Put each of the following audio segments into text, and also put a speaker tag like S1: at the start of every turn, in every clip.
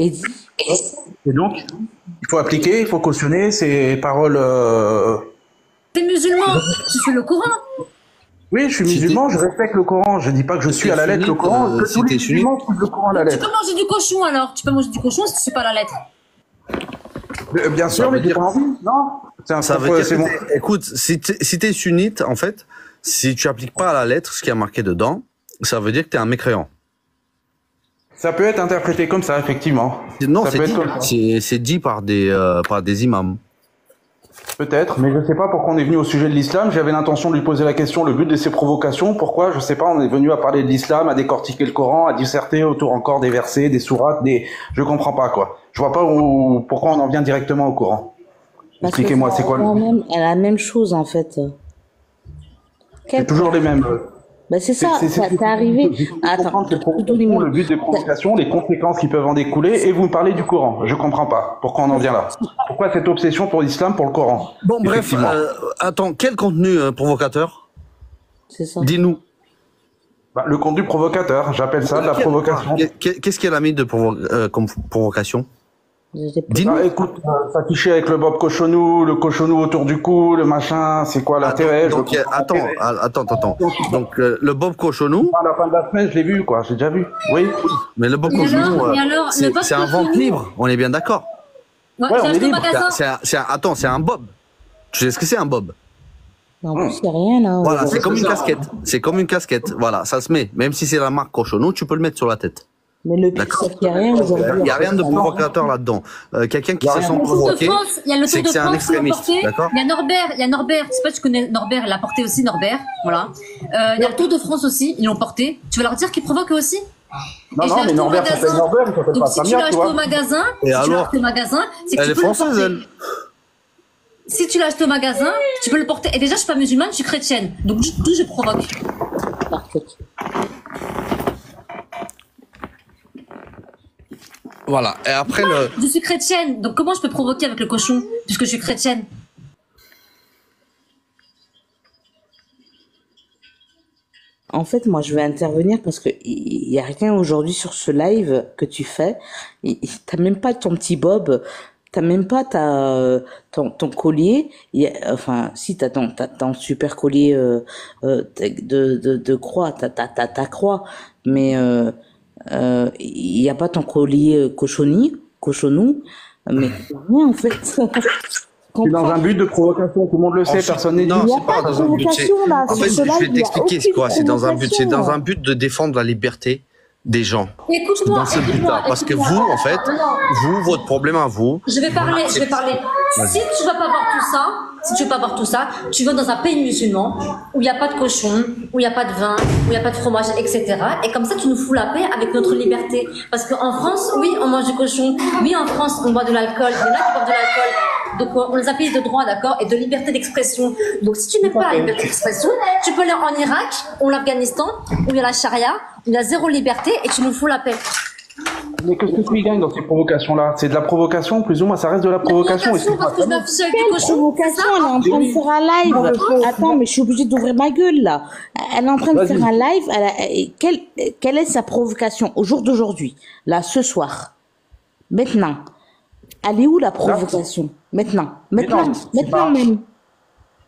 S1: Et dit.
S2: Et donc, il faut appliquer, il faut cautionner ces paroles.
S3: T'es musulman, tu suis le Coran.
S2: Oui, je suis musulman, je respecte le Coran. Je dis pas que je suis à la lettre le Coran. Que tous les musulmans suivent le Coran à la
S3: Tu
S2: lettre.
S3: peux manger du cochon alors. Tu peux manger du cochon si tu suis pas la lettre.
S2: Bien sûr, mais j'ai pas envie, non.
S4: Ça veut dire que écoute, si t'es sunnite, en fait, si tu appliques pas à la lettre ce qui a marqué dedans, ça veut dire que t'es un mécréant.
S2: Ça peut être interprété comme ça, effectivement.
S4: Non, c'est dit par des imams.
S2: Peut-être, mais je sais pas pourquoi on est venu au sujet de l'islam. J'avais l'intention de lui poser la question, le but de ces provocations. Pourquoi, je sais pas, on est venu à parler de l'islam, à décortiquer le Coran, à disserter autour encore des versets, des sourates, je comprends pas, quoi. Je vois pas pourquoi on en vient directement au Coran. Expliquez-moi, c'est quoi
S1: Elle a la même chose, en fait.
S2: C'est toujours les mêmes.
S1: Bah c'est ça, c'est arrivé.
S2: Attends, le but des provocations, les conséquences qui peuvent en découler, et vous me parlez du Coran. Je comprends pas. Pourquoi on en vient là? Pourquoi cette obsession pour l'islam, pour le Coran?
S4: Bon, bref, attends, quel contenu provocateur?
S1: C'est ça.
S4: Dis-nous.
S2: Bah, le contenu provocateur, j'appelle ça de la provocation.
S4: Qu'est-ce qu'elle a mis de comme provocation?
S2: Dis-nous. Ah, écoute, s'afficher avec le bob cochonou, le cochonou autour du cou, le machin, c'est quoi l'intérêt?
S4: Attends. Donc, le bob cochonou.
S2: À la fin de la semaine, je l'ai vu, quoi, j'ai déjà vu. Oui.
S4: Mais le bob cochonou, c'est un vente libre, on est bien d'accord.
S3: Ouais, on est libre.
S4: Attends, c'est un bob. Tu sais ce que c'est un bob?
S1: Non, c'est rien, là.
S4: Voilà, c'est comme une casquette. C'est comme une casquette. Voilà, ça se met. Même si c'est la marque cochonou, tu peux le mettre sur la tête.
S1: Mais le pire, c'est qu'il n'y a rien aujourd'hui.
S4: Il n'y a rien de provocateur là-dedans. Quelqu'un qui se sent provoqué, c'est que c'est un extrémiste. D'accord.
S3: Il y a Norbert. Je sais pas si tu connais Norbert, il l'a porté aussi, Norbert. Voilà. Il y a le Tour de France aussi, ils l'ont porté. Tu vas leur dire qu'ils provoquent aussi?
S2: Non, mais Norbert, ça s'appelle Norbert, ça s'appelle
S3: donc,
S2: pas
S3: si tu l'as acheté au magasin, c'est que
S4: elle est française, elle.
S3: Si tu l'as acheté au magasin, tu peux le porter. Et déjà, je suis pas musulmane, je suis chrétienne. Donc, d'où je provoque.
S1: Parfait.
S4: Voilà. Et après
S3: Je suis chrétienne, donc comment je peux provoquer avec le cochon puisque je suis chrétienne?
S1: En fait, moi, je vais intervenir parce que il y a rien aujourd'hui sur ce live que tu fais. T'as même pas ton petit bob, t'as même pas ton collier. Enfin, si t'as ton super collier de croix, t'as ta croix, mais il y a pas ton collier cochonou, mais rien en fait.
S2: C'est dans un but de provocation, tout le monde le sait, personne n'est dit.
S4: Non, c'est pas dans un but. En fait, je vais t'expliquer c'est quoi. C'est dans un but. C'est dans un but de défendre la liberté des gens.
S3: Écoute-moi,
S4: dans ce but-là, parce que vous, en fait, votre problème à vous.
S3: Je vais parler. Si tu vas pas voir tout ça, tu vas dans un pays musulman où il n'y a pas de cochon, où il n'y a pas de vin, où il n'y a pas de fromage, etc. Et comme ça, tu nous fous la paix avec notre liberté. Parce qu'en France, oui, on mange du cochon. Oui, en France, on boit de l'alcool. Il y en a qui boivent de l'alcool. Donc, on les a payés de droit, d'accord, et de liberté d'expression. Donc, si tu n'es pas la liberté d'expression, tu peux aller en Irak ou l'Afghanistan, où il y a la charia, où il y a zéro liberté, et tu nous fous la paix.
S2: Mais qu'est-ce que tu y gagnes dans ces provocations-là? C'est de la provocation, plus ou moins, ça reste de la provocation.
S3: Parce que je m'affiche avec du cochon.
S1: Provocation, elle est en train de faire un live. Attends, mais je suis obligée d'ouvrir ma gueule, là. Elle est en train de faire un live. Quelle est sa provocation au jour d'aujourd'hui? Là, ce soir. Maintenant. Elle est où la provocation? Maintenant même.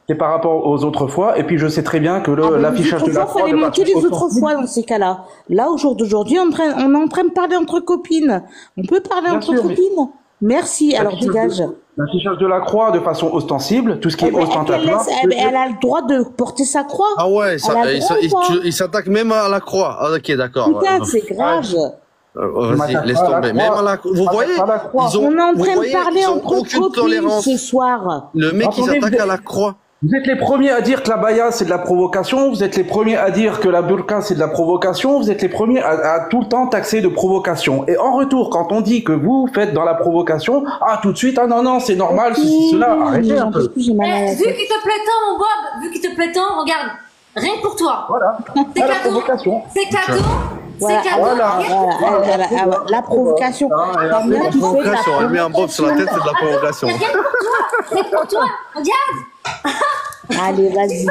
S2: C'est par rapport aux autres fois, et puis je sais très bien que l'affichage de la croix...
S1: Il fallait manquer les autres fois dans ces cas-là. Là, au jour d'aujourd'hui, on est en train de parler entre copines. On peut parler entre copines. Merci, alors dégage.
S2: L'affichage de la croix de façon ostensible, tout ce qui est ostentatoire...
S1: Elle a le droit de porter sa croix.
S4: Ah ouais, il s'attaque même à la croix. Ah, ok, d'accord.
S1: Putain, c'est grave.
S4: Vas-y, laisse tomber. Même à la croix. Vous voyez,
S1: on est en train de parler entre copines ce soir.
S4: Le mec, il s'attaque à la croix.
S2: Vous êtes les premiers à dire que la baya c'est de la provocation, vous êtes les premiers à dire que la burqa c'est de la provocation, vous êtes les premiers à tout le temps taxer de provocation. Et en retour, quand on dit que vous faites dans la provocation, tout de suite, non, c'est normal, ceci, cela, arrêtez un peu.
S3: Vu qu'il te plaît tant, mon Bob, vu qu'il te plaît tant, regarde, rien que pour toi.
S2: Voilà, c'est la provocation.
S3: C'est cadeau.
S1: Voilà. La provocation.
S4: La provocation, elle met un bob sur la tête, c'est de la provocation.
S3: C'est pour toi, regarde.
S1: Allez, vas-y.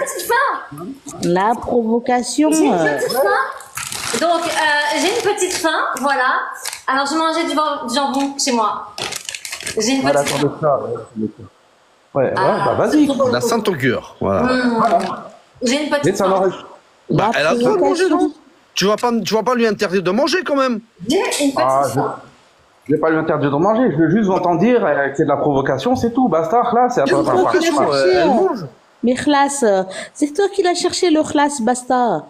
S1: La provocation.
S3: J'ai une petite faim. Donc, j'ai une petite faim, voilà. Alors, je mangeais du jambon chez moi. J'ai une
S2: Ah,
S3: petite...
S2: d'accord, de ça, ouais,
S3: Ah,
S2: bah vas-y.
S4: La sainte augure, voilà.
S3: J'ai une
S2: Mais
S3: petite...
S2: ça n'aurait...
S4: Bah,
S1: La
S4: elle a le droit de manger,
S1: provocation.
S4: non? Tu vas pas lui interdire de manger quand même.
S3: J'ai une petite...
S2: Ah, je vais pas lui interdire de manger, je vais juste vous entendre dire que c'est de la provocation, c'est tout. Basta, là, c'est à
S4: Quelle
S2: toi.
S4: provocation, elle mange.
S1: Mais khlas, c'est toi qui l'as cherché le khlas, basta.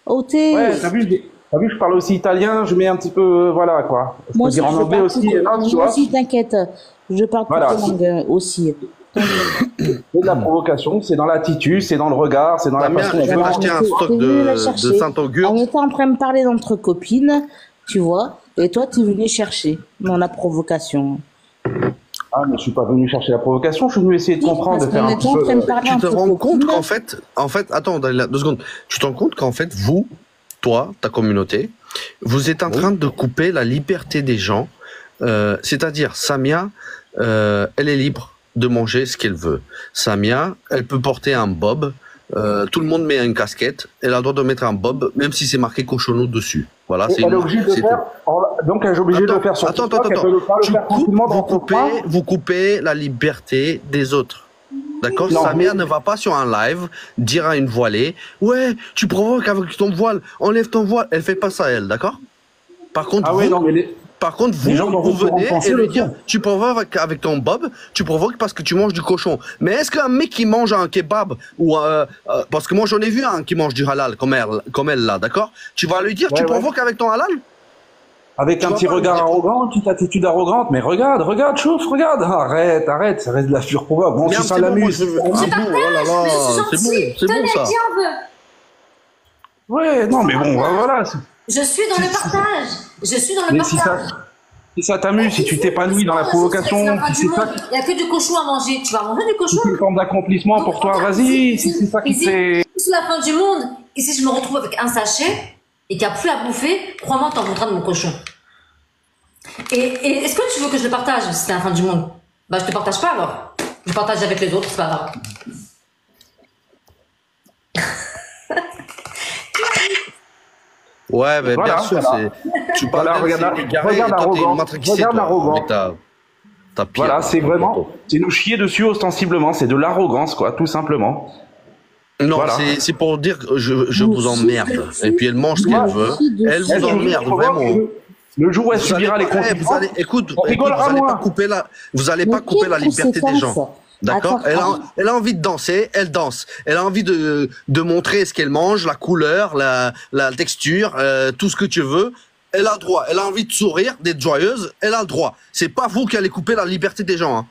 S1: Ok.
S2: Ouais, t'as vu, je parle aussi italien, je mets un petit peu, voilà, quoi. Je peux dire en anglais
S1: parle
S2: aussi,
S1: toutes-
S2: là, tu
S1: moi
S2: vois.
S1: aussi, t'inquiète. Je parle
S2: Voilà.
S1: toutes les langues aussi.
S2: C'est de la provocation, c'est dans l'attitude, c'est dans le regard, c'est dans la
S4: Ta mère,
S2: façon
S4: je veux
S2: dont
S4: acheter un
S1: T'es
S4: stock
S1: venu la
S4: de
S1: chercher.
S4: Saint-Augure.
S1: On était en train de parler d'entre copines, tu vois, et toi, tu es venu chercher dans la provocation.
S2: Ah, mais je suis pas venu chercher la provocation, je suis venu essayer de comprendre,
S1: Parce
S2: de faire
S1: qu'on
S2: un
S1: était
S2: petit
S1: en
S2: peu...
S1: train de parler
S4: Tu te
S1: entre
S4: rends compte
S1: copines.
S4: qu'en fait, attends, Dalila, 2 secondes. Tu te rends compte qu'en fait, vous, toi, ta communauté, vous êtes en train de couper la liberté des gens. C'est-à-dire, Samia, elle est libre de manger ce qu'elle veut. Samia, elle peut porter un bob. Tout le monde met une casquette. Elle a le droit de mettre un bob, même si c'est marqué cochonou dessus. Voilà, c'est
S2: Elle est obligée de
S4: c'est
S2: faire, donc elle est obligée de le faire sur
S4: Attends,
S2: TikTok, elle peut pas le faire tranquillement dans son coin.
S4: Vous coupez la liberté des autres. D'accord?
S2: Non,
S4: Sa mère
S2: mais-
S4: ne va pas sur un live dire à une voilée, ouais, tu provoques avec ton voile, enlève ton voile. Elle fait pas ça, elle, d'accord? Par contre,
S2: Ah ouais,
S4: vous,
S2: non, mais les...
S4: par contre,
S2: les gens
S4: vous,
S2: dans
S4: vous
S2: votre
S4: venez
S2: pensée
S4: et
S2: le
S4: lui dire,
S2: font.
S4: tu provoques avec ton bob, tu provoques parce que tu manges du cochon. Mais est-ce qu'un mec qui mange un kebab ou parce que moi j'en ai vu un qui mange du halal comme elle là, d'accord? Tu vas lui dire,
S2: Ouais,
S4: tu
S2: ouais.
S4: provoques avec ton halal?
S2: Avec un
S4: vas
S2: petit
S4: pas
S2: regard
S4: le dire.
S2: arrogant, une petite attitude arrogante, mais regarde, chauffe, regarde, arrête, ça reste de la pure provoque. Bon, si
S4: Merde,
S2: ça
S4: c'est bon, moi,
S2: l'amuse.
S4: je veux- Ah bon, oh là là,
S3: Mais je
S4: c'est
S3: suis
S4: bon,
S3: gentille.
S4: c'est bon
S3: Tenez,
S4: ça.
S3: qui en veut?
S2: Ouais, non, mais bon, voilà.
S3: Je suis dans le partage. Je suis dans le
S2: Mais si
S3: partage.
S2: ça t'amuse, si tu t'épanouis dans la provocation, si c'est ça
S3: Il n'y a que du cochon à manger. Tu vas manger du
S2: si
S3: cochon?
S2: c'est une forme d'accomplissement pour toi, vas-y, si c'est ça qui te fait...
S3: C'est la fin du monde. Et si je me retrouve avec un sachet et qu'il n'y a plus à bouffer, crois-moi, t'en voudras de mon cochon. Et est-ce que tu veux que je le partage si c'est la fin du monde? Bah, je te partage pas alors. Je partage avec les autres, c'est pas grave.
S4: Ouais, mais
S2: Voilà,
S4: bien sûr,
S2: voilà.
S4: tu parles
S2: Voilà,
S4: d'elle,
S2: regarde
S4: c'est
S2: la-
S4: égaré,
S2: regarde
S4: et toi, t'es
S2: l'arrogance,
S4: une matrixée,
S2: regarde
S4: toi,
S2: l'arrogance.
S4: avec ta pierre.
S2: Voilà, c'est vraiment... C'est nous chier dessus ostensiblement, c'est de l'arrogance, quoi, tout simplement.
S4: Non,
S2: Voilà.
S4: c'est pour dire que je
S1: Vous
S4: vous emmerde.
S1: aussi,
S4: Et puis elle mange ce qu'elle
S2: moi
S4: veut.
S1: aussi,
S4: Elle
S1: dessus.
S4: vous emmerde,
S2: provoque,
S4: vraiment.
S2: Le jour où elle
S4: Vous allez
S2: subira les
S4: pas- eh,
S2: conséquences...
S4: écoute,
S2: on rigolera
S4: vous allez
S2: moins.
S4: pas couper vous allez
S1: Mais
S4: pas couper la
S1: quelle
S4: liberté des
S1: conséquence?
S4: gens. D'accord?
S1: Attends,
S4: Elle a envie de danser, elle danse. Elle a envie de montrer ce qu'elle mange, la couleur, la texture, tout ce que tu veux. Elle a le droit. Elle a envie de sourire, d'être joyeuse. Elle a le droit. C'est pas vous qui allez couper la liberté des gens, hein.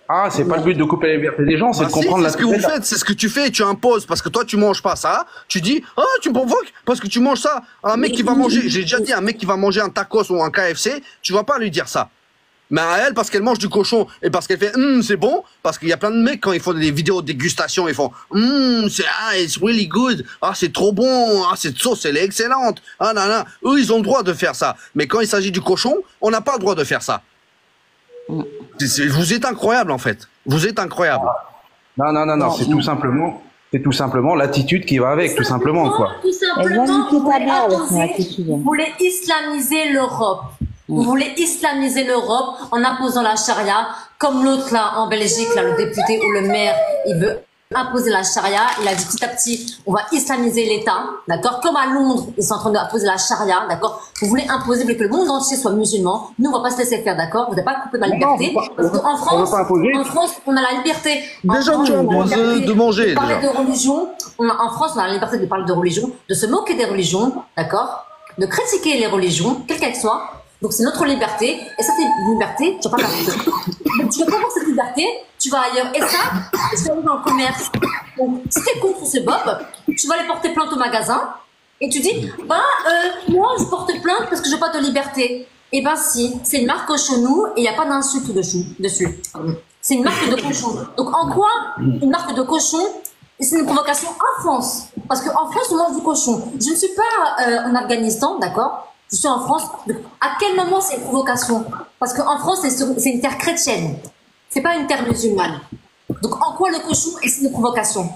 S2: Ah, c'est pas le but de couper la liberté des gens, c'est
S4: Bah
S2: de
S4: si,
S2: comprendre
S4: c'est
S2: la
S4: ce que vous faites, c'est ce que tu fais, tu imposes parce que toi tu manges pas ça, tu dis ah tu me provoques parce que tu manges ça. Un mec qui va manger, j'ai déjà dit un mec qui va manger un tacos ou un KFC, tu vas pas lui dire ça. Mais à elle parce qu'elle mange du cochon et parce qu'elle fait c'est bon, parce qu'il y a plein de mecs quand ils font des vidéos de dégustation, ils font it's really good, ah c'est trop bon, ah cette sauce elle est excellente, ah nan nan. Eux ils ont le droit de faire ça, mais quand il s'agit du cochon, on n'a pas le droit de faire ça. Vous êtes incroyable en fait, vous êtes incroyable.
S2: Non, c'est tout simplement l'attitude qui va avec, tout simplement, quoi.
S3: Tout
S1: Elle va
S3: simplement,
S1: niquer
S3: vous
S1: ta
S3: voulez
S1: mère avec son
S3: imposer-
S1: attitude.
S3: vous voulez islamiser l'Europe. Vous voulez islamiser l'Europe en imposant la charia, comme l'autre là en Belgique, là, le député ou le maire, il veut imposer la charia. Il a dit petit à petit, on va islamiser l'État, d'accord? Comme à Londres, ils sont en train d'imposer la charia, d'accord? Vous voulez imposer, vous voulez que le monde entier soit musulman. Nous, on va pas se laisser faire, d'accord? Vous n'avez pas coupé ma liberté. Parce qu'en France, on a la liberté.
S4: Déjà, tu as le droit de manger,
S3: Parler
S4: déjà.
S3: de religion, en France, on a la liberté de parler de religion, de se moquer des religions, d'accord? De critiquer les religions, quelles qu'elles soient. Donc c'est notre liberté, et ça c'est une liberté, tu vas pas la Donc tu veux pas avoir cette liberté, tu vas ailleurs. Et ça, c'est dans le commerce. Donc si t'es contre ce bob, tu vas aller porter plainte au magasin, et tu dis, moi je porte plainte parce que je n'ai pas de liberté. Eh ben si, c'est une marque cochonou, et il n'y a pas d'insulte dessus. C'est une marque de cochon. Donc en quoi une marque de cochon, c'est une provocation en France? Parce qu'en France, on mange du cochon. Je ne suis pas en Afghanistan, d'accord? Je suis en France. Donc, à quel moment c'est une provocation? Parce qu'en France, c'est une terre chrétienne. C'est pas une terre musulmane. Donc en quoi le cochon est une provocation?